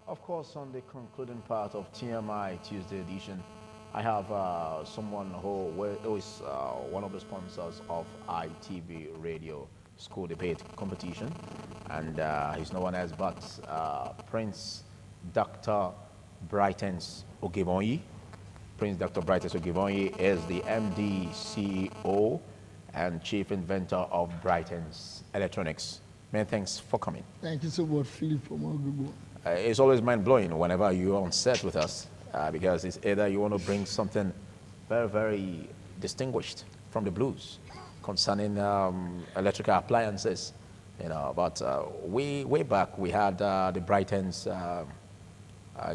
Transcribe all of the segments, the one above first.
Of course, on the concluding part of TMI Tuesday edition, I have someone who is one of the sponsors of ITV Radio School Debate Competition, and he's no one else but Prince Dr. Brightens Ogiewmonyi. Prince Dr. Brightens Ogiewmonyi is the MD, CEO, and Chief Inventor of Brightens Electronics. Many thanks for coming. Thank you so much, Philip, from Ogiewmonyi. It's always mind-blowing whenever you're on set with us because it's either you want to bring something very, very distinguished from the blues concerning electrical appliances, you know. But way back, we had the Brightens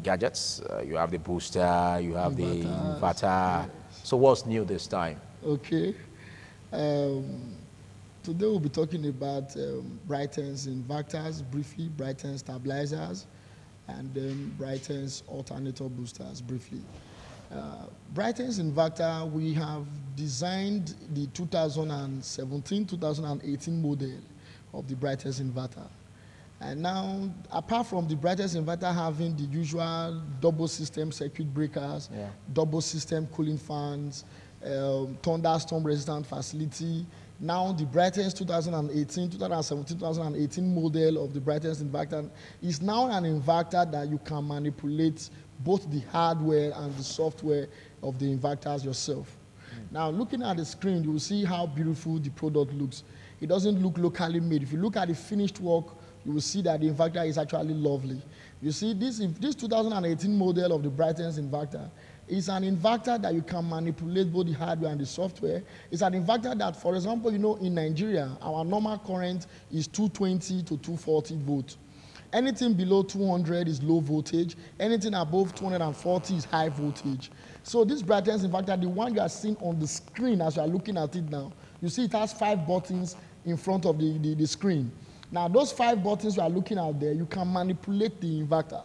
gadgets. You have the booster, you have the inverter. Yes. So what's new this time? Okay. Today we'll be talking about Brightens inverters briefly, Brightens stabilizers, and then Brightens alternator boosters briefly. Brightens inverter, we have designed the 2017-2018 model of the Brightens inverter. And now, apart from the Brightens inverter having the usual double system circuit breakers, double system cooling fans, thunderstorm resistant facility, now the Brightens 2017-2018 model of the Brightens inverter is now an inverter that you can manipulate both the hardware and the software of the inverters yourself. Now, looking at the screen, you will see how beautiful the product looks. It doesn't look locally made. If you look at the finished work, you will see that the inverter is actually lovely. You see, this 2018 model of the Brightens inverter is an inverter that you can manipulate both the hardware and the software. It's an inverter that, for example, you know, in Nigeria, our normal current is 220 to 240 volts. Anything below 200 is low voltage. Anything above 240 is high voltage. So this Brightens inverter, the one you are seeing on the screen as you are looking at it now, you see it has 5 buttons in front of the screen. Now, those 5 buttons you are looking at there, you can manipulate the inverter.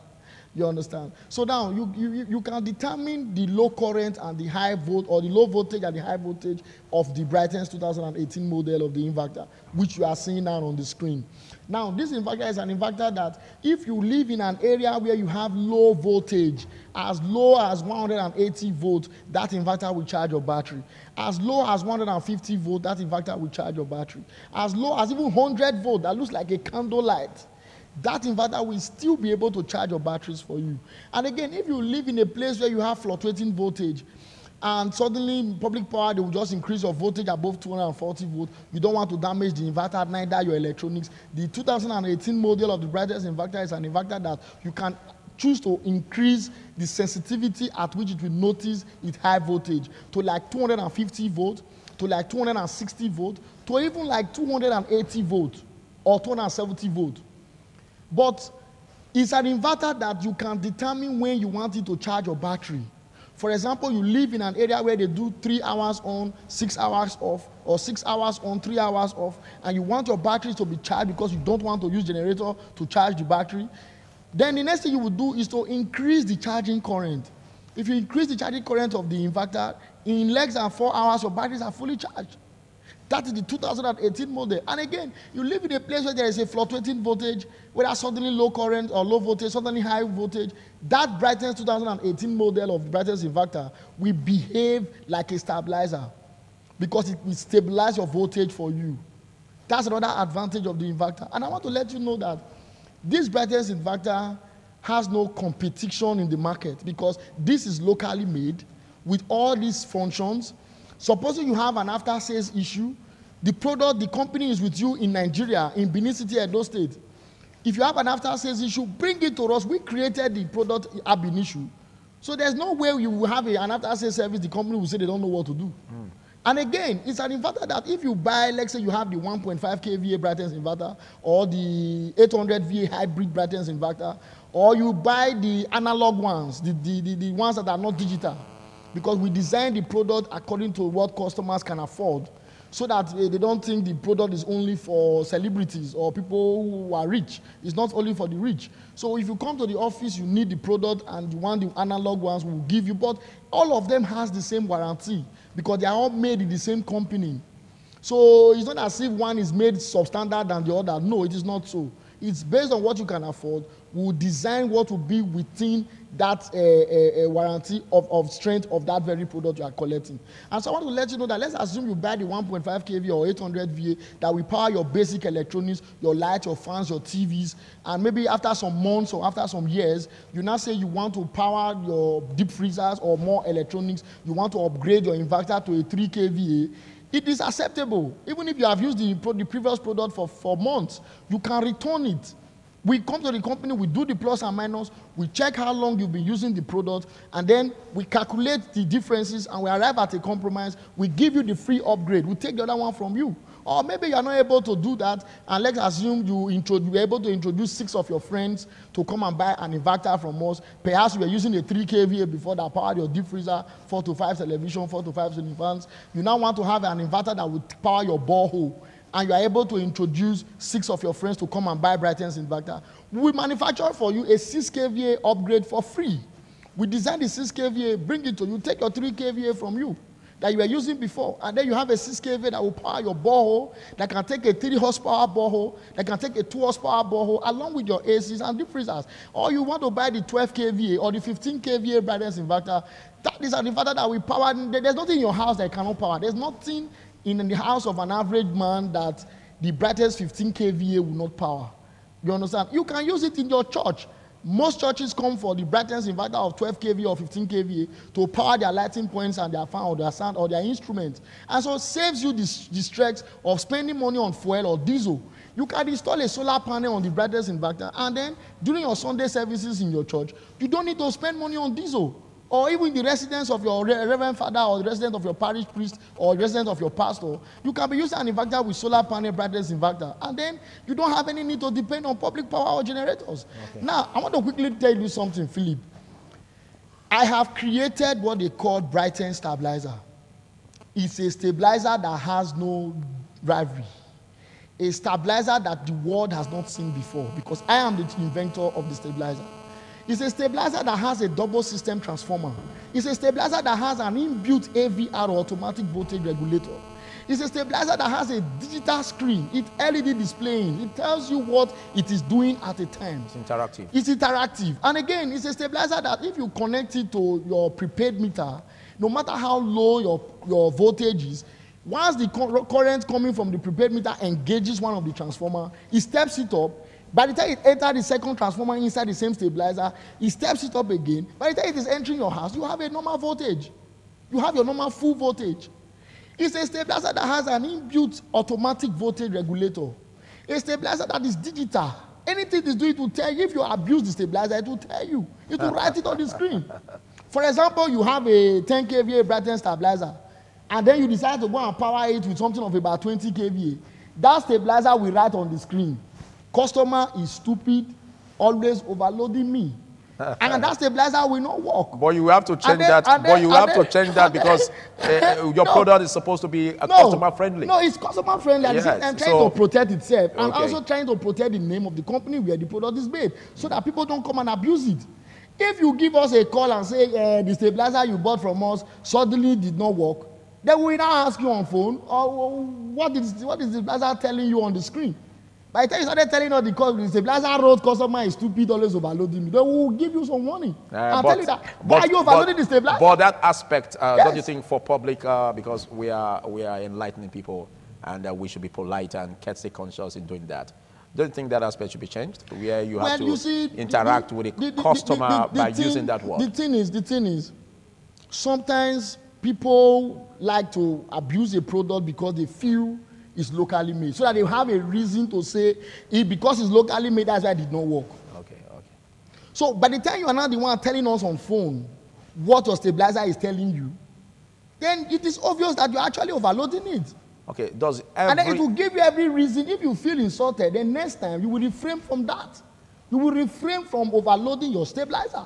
You understand? So now you can determine the low current and the high volt, or the low voltage and the high voltage of the Brightens 2018 model of the inverter, which you are seeing now on the screen. Now, this inverter is an inverter that if you live in an area where you have low voltage, as low as 180 volts, that inverter will charge your battery. As low as 150 volts, that inverter will charge your battery. As low as even 100 volts, that looks like a candle light, that inverter will still be able to charge your batteries for you. And again, if you live in a place where you have fluctuating voltage, and suddenly in public power, they will just increase your voltage above 240 volts, you don't want to damage the inverter, neither your electronics. The 2018 model of the Brightens inverter is an inverter that you can choose to increase the sensitivity at which it will notice its high voltage to like 250 volts, to like 260 volts, to even like 280 volts or 270 volts. But it's an inverter that you can determine when you want it to charge your battery. For example, you live in an area where they do 3 hours on, 6 hours off, or 6 hours on, 3 hours off, and you want your battery to be charged because you don't want to use generator to charge the battery. Then the next thing you would do is to increase the charging current. If you increase the charging current of the inverter, in less than 4 hours, your batteries are fully charged. That is the 2018 model. And again, you live in a place where there is a fluctuating voltage, whether suddenly low current or low voltage, suddenly high voltage. That Brightens 2018 model of the Brightens inverter will behave like a stabilizer because it will stabilize your voltage for you. That's another advantage of the inverter. And I want to let you know that this Brightens inverter has no competition in the market because this is locally made with all these functions. Supposing you have an after-sales issue, the product, the company is with you in Nigeria, in Benin City, Edo State. If you have an after-sales issue, bring it to us. We created the product ab initio. So there's no way you will have an after-sales service, the company will say they don't know what to do. And again, it's an inverter that if you buy, let's say you have the 1.5 kVA Brightens inverter, or the 800 VA hybrid Brightens inverter, or you buy the analog ones, the ones that are not digital, because we design the product according to what customers can afford, so that they don't think the product is only for celebrities or people who are rich. It's not only for the rich. So if you come to the office, you need the product and you want the analog ones, we'll give you. But all of them has the same warranty because they are all made in the same company. So it's not as if one is made substandard than the other. No, it is not so. It's based on what you can afford. We'll design what will be within that warranty of strength of that very product you are collecting. And so I want to let you know that let's assume you buy the 1.5 kV or 800 VA that will power your basic electronics, your lights, your fans, your TVs, and maybe after some months or after some years, you now say you want to power your deep freezers or more electronics, you want to upgrade your inverter to a 3 kVA. It is acceptable. Even if you have used the previous product for months, you can return it. We come to the company, we do the plus and minus, we check how long you've been using the product, and then we calculate the differences and we arrive at a compromise. We give you the free upgrade. We take the other one from you. Or maybe you are not able to do that, and let's assume you were able to introduce 6 of your friends to come and buy an inverter from us. Perhaps you were using a 3 kVA before that powered your deep freezer, 4 to 5 television, 4 to 5 ceiling fans. You now want to have an inverter that will power your borehole, and you are able to introduce 6 of your friends to come and buy Brightens inverter. We manufacture for you a 6 kVA upgrade for free. We design the 6 kVA, bring it to you, take your 3 kVA from you that you were using before, and then you have a 6 kVA that will power your borehole, that can take a 3 horsepower borehole, that can take a 2 horsepower borehole, along with your ACs and deep freezers. Or you want to buy the 12 kVA or the 15 kVA Brightens inverter, that is an inverter that will power. There's nothing in your house that cannot power. There's nothing in the house of an average man that the Brightens 15 kVA will not power. You understand? You can use it in your church. Most churches come for the Brightens inverter of 12 kVA or 15 kVA to power their lighting points and their fan or their sound or their instruments. And so it saves you the stress of spending money on fuel or diesel. You can install a solar panel on the Brightens inverter, and then during your Sunday services in your church, you don't need to spend money on diesel. Or even the residence of your reverend father or the resident of your parish priest or resident of your pastor, you can be using an inverter with solar panel, Brightens inverter, and then you don't have any need to depend on public power or generators. Okay. Now, I want to quickly tell you something, Philip. I have created what they call Brightens stabilizer. It's a stabilizer that has no rivalry. A stabilizer that the world has not seen before, because I am the inventor of the stabilizer. It's a stabilizer that has a double system transformer. It's a stabilizer that has an inbuilt AVR or automatic voltage regulator. It's a stabilizer that has a digital screen. It's LED displaying. It tells you what it is doing at a time. It's interactive. It's interactive. And again, it's a stabilizer that if you connect it to your prepaid meter, no matter how low your voltage is, once the current coming from the prepaid meter engages one of the transformer, it steps it up. By the time it enters the second transformer inside the same stabilizer, it steps it up again. By the time it is entering your house, you have a normal voltage. You have your normal full voltage. It's a stabilizer that has an inbuilt automatic voltage regulator. A stabilizer that is digital. Anything it is doing, it will tell you. If you abuse the stabilizer, it will tell you. It will write it on the screen. For example, you have a 10 kVA Brightens stabilizer, and then you decide to go and power it with something of about 20 kVA. That stabilizer will write on the screen, "Customer is stupid, always overloading me." And that stabilizer will not work. But you have to change that because your product is supposed to be customer friendly. No, it's customer friendly. Yes. And trying to protect itself, and also trying to protect the name of the company where the product is made, so that people don't come and abuse it. If you give us a call and say the stabilizer you bought from us suddenly did not work, then we will now ask you on phone, what is the stabilizer telling you on the screen? By the time you started telling us the stabilizer road customer is stupid, always overloading me, they will give you some warning. I'll tell you that. Why are you overloading the stabilizer? But that aspect, yes. Don't you think for public, because we are enlightening people, and we should be polite and courtesy conscious in doing that. Don't you think that aspect should be changed, where you have to interact with the customer by using that word? The thing is, sometimes people like to abuse a product because they feel it's locally made, so that they have a reason to say because it's locally made, that's why it did not work. Okay. So by the time you are not the one telling us on phone what your stabilizer is telling you, then it is obvious that you're actually overloading it. Okay. And then it will give you every reason. If you feel insulted, then next time you will refrain from that. You will refrain from overloading your stabilizer.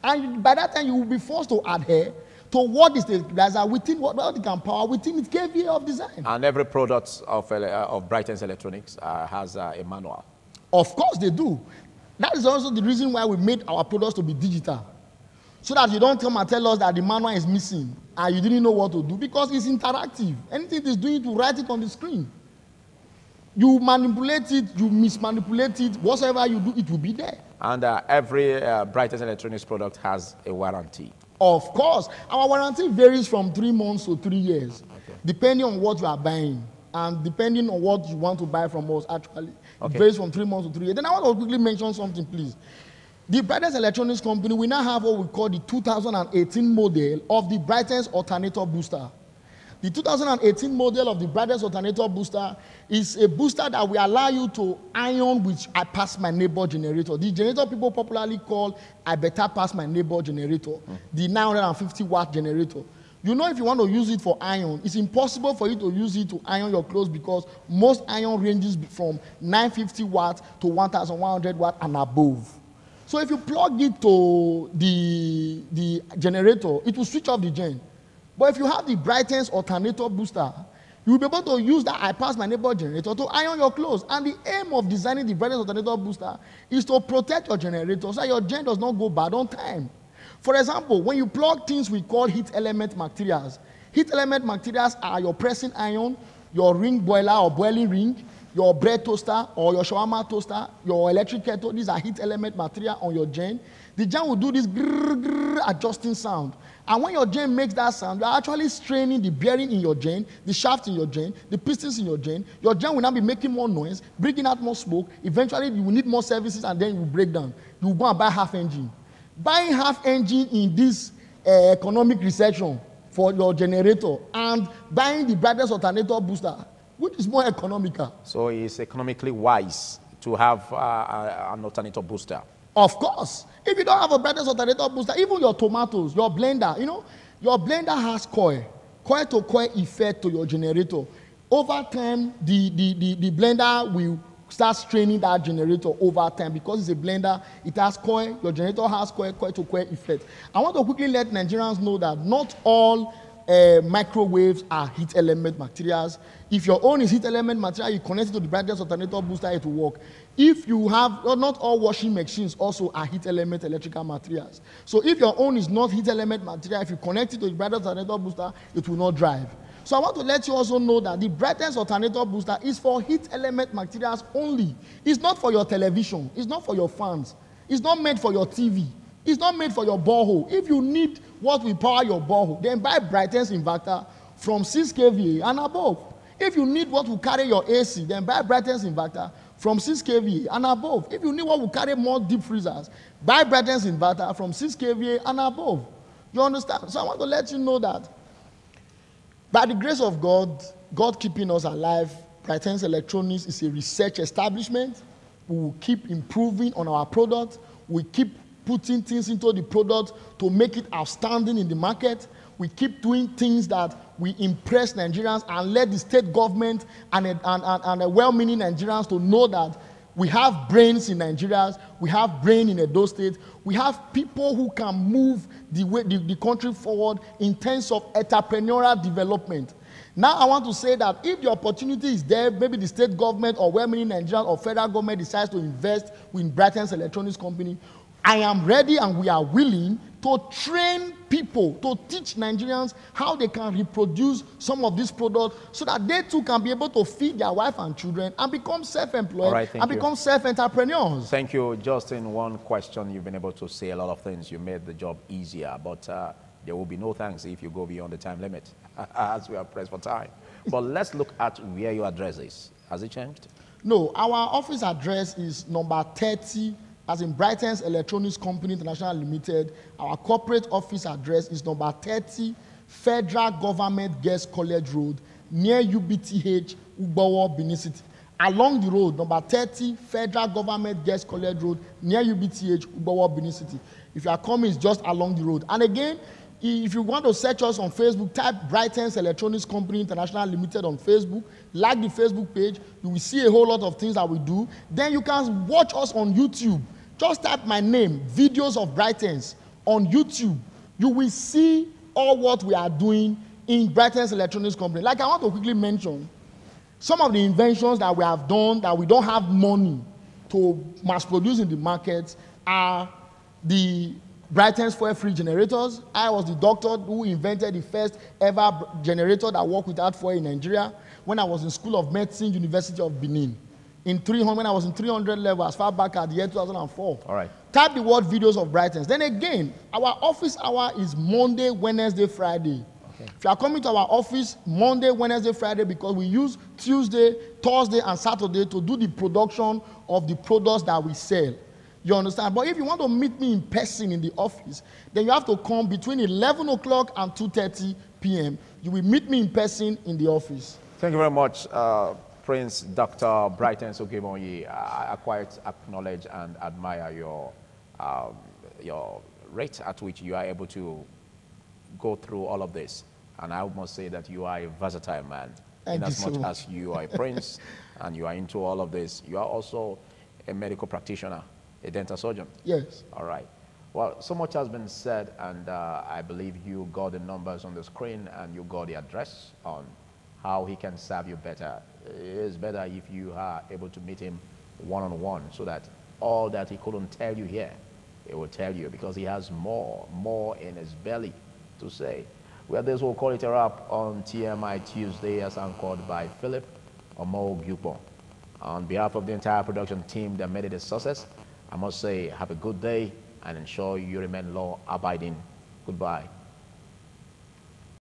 And by that time, you will be forced to adhere to what is the stabilizer within what it can power within its kVA of design. And every product of Brightens Electronics has a manual. Of course they do. That is also the reason why we made our products to be digital. So that you don't come and tell us that the manual is missing and you didn't know what to do, because it's interactive. Anything it is doing, to write it on the screen. You manipulate it, you mismanipulate it, whatsoever you do, it will be there. And every Brightens electronics product has a warranty. Of course. Our warranty varies from 3 months to 3 years, depending on what you are buying and depending on what you want to buy from us, actually. It varies from 3 months to 3 years. Then I want to quickly mention something, please. The Brightens Electronics Company, we now have what we call the 2018 model of the Brightens Alternator Booster. The 2018 model of the Brightens Alternator Booster is a booster that will allow you to iron with I Pass My Neighbor generator. The generator people popularly call I Better Pass My Neighbor generator, the 950-watt generator. You know, if you want to use it for iron, it's impossible for you to use it to iron your clothes because most iron ranges from 950 watts to 1,100 watts and above. So if you plug it to the generator, it will switch off the gen. But if you have the Brightens Alternator Booster, you will be able to use that I Pass My Neighbor generator to iron your clothes. And the aim of designing the Brightens Alternator Booster is to protect your generator so that your gen does not go bad on time. For example, when you plug things we call heat element materials are your pressing iron, your ring boiler or boiling ring, your bread toaster or your shawarma toaster, your electric kettle. These are heat element material on your gen. The gen will do this grrr, grrr, adjusting sound. And when your gen makes that sound, you're actually straining the bearing in your gen, the shaft in your gen, the pistons in your gen. Your gen will now be making more noise, bringing out more smoke. Eventually, you will need more services and then you will break down. You will go and buy half engine. Buying half engine in this economic recession for your generator and buying the Brightens Alternator Booster, which is more economical. So it's economically wise to have an alternator booster. Of course. If you don't have a Brightens Alternator Booster, even your tomatoes, your blender, you know, your blender has coil-to-coil effect to your generator. Over time, the blender will start straining that generator over time because it's a blender, it has coil, your generator has coil-to-coil effect. I want to quickly let Nigerians know that not all microwaves are heat element materials. If your own is heat element material, you connect it to the Brightens Alternator Booster, it will work. If you have, not all washing machines also are heat element electrical materials. So if your own is not heat element material, if you connect it to the Brightens Alternator Booster, it will not drive. So I want to let you also know that the Brightens Alternator Booster is for heat element materials only. It's not for your television. It's not for your fans. It's not made for your TV. It's not made for your borehole. If you need what will power your borehole, then buy Brightens inverter from 6 kVA and above. If you need what will carry your AC, then buy Brightens inverter from 6 kVA and above. If you need what will carry more deep freezers, buy Brightens inverter from 6 kVA and above. You understand? So I want to let you know that by the grace of God, God keeping us alive, Brightens Electronics is a research establishment. We will keep improving on our product. We keep putting things into the product to make it outstanding in the market. We keep doing things that we impress Nigerians and let the state government and well-meaning Nigerians to know that we have brains in Nigeria, we have brain in Edo State, we have people who can move the country forward in terms of entrepreneurial development. Now I want to say that if the opportunity is there, maybe the state government or well-meaning Nigerians or federal government decides to invest in Brightens Electronics Company, I am ready and we are willing to train people, to teach Nigerians how they can reproduce some of these products so that they too can be able to feed their wife and children and become self-employed and become self-entrepreneurs. Thank you. Just in one question, you've been able to say a lot of things. You made the job easier, but there will be no thanks if you go beyond the time limit as we are pressed for time. But let's look at where your address is. Has it changed? No, our office address is number 30, as in Brightens Electronics Company International Limited. Our corporate office address is number 30, Federal Government Girls College Road, near UBTH, Ubawa, Benin City. Along the road, number 30, Federal Government Girls College Road, near UBTH, Ubawa, Benin City. If you are coming, it's just along the road. And again, if you want to search us on Facebook, type Brightens Electronics Company International Limited on Facebook. Like the Facebook page, you will see a whole lot of things that we do. Then you can watch us on YouTube. Just type my name, Videos of Brightens, on YouTube. You will see all what we are doing in Brightens Electronics Company. Like I want to quickly mention, some of the inventions that we have done that we don't have money to mass produce in the market are the Brightens fuel-free generators. I was the doctor who invented the first ever generator that worked without fuel in Nigeria when I was in School of Medicine, University of Benin. When I was in 300 level, as far back as the year 2004. All right. Type the word videos of Brightens. Then again, our office hour is Monday, Wednesday, Friday. Okay. If you are coming to our office Monday, Wednesday, Friday, because we use Tuesday, Thursday, and Saturday to do the production of the products that we sell. You understand? But if you want to meet me in person in the office, then you have to come between 11 o'clock and 2:30 p.m. You will meet me in person in the office. Thank you very much, Prince Dr. Brightens Ogiewmonyi. I quite acknowledge and admire your rate at which you are able to go through all of this. And I must say that you are a versatile man. Thank you so much. As you are a prince and you are into all of this, you are also a medical practitioner, a dental surgeon. Yes. All right. Well, so much has been said, and I believe you got the numbers on the screen and you got the address on how he can serve you better. It is better if you are able to meet him one-on-one so that all that he couldn't tell you here, he will tell you because he has more in his belly to say. Well, this will call it a wrap on TMI Tuesday as anchored by Philip Ogiewmonyi. On behalf of the entire production team that made it a success, I must say have a good day and ensure you remain law-abiding. Goodbye.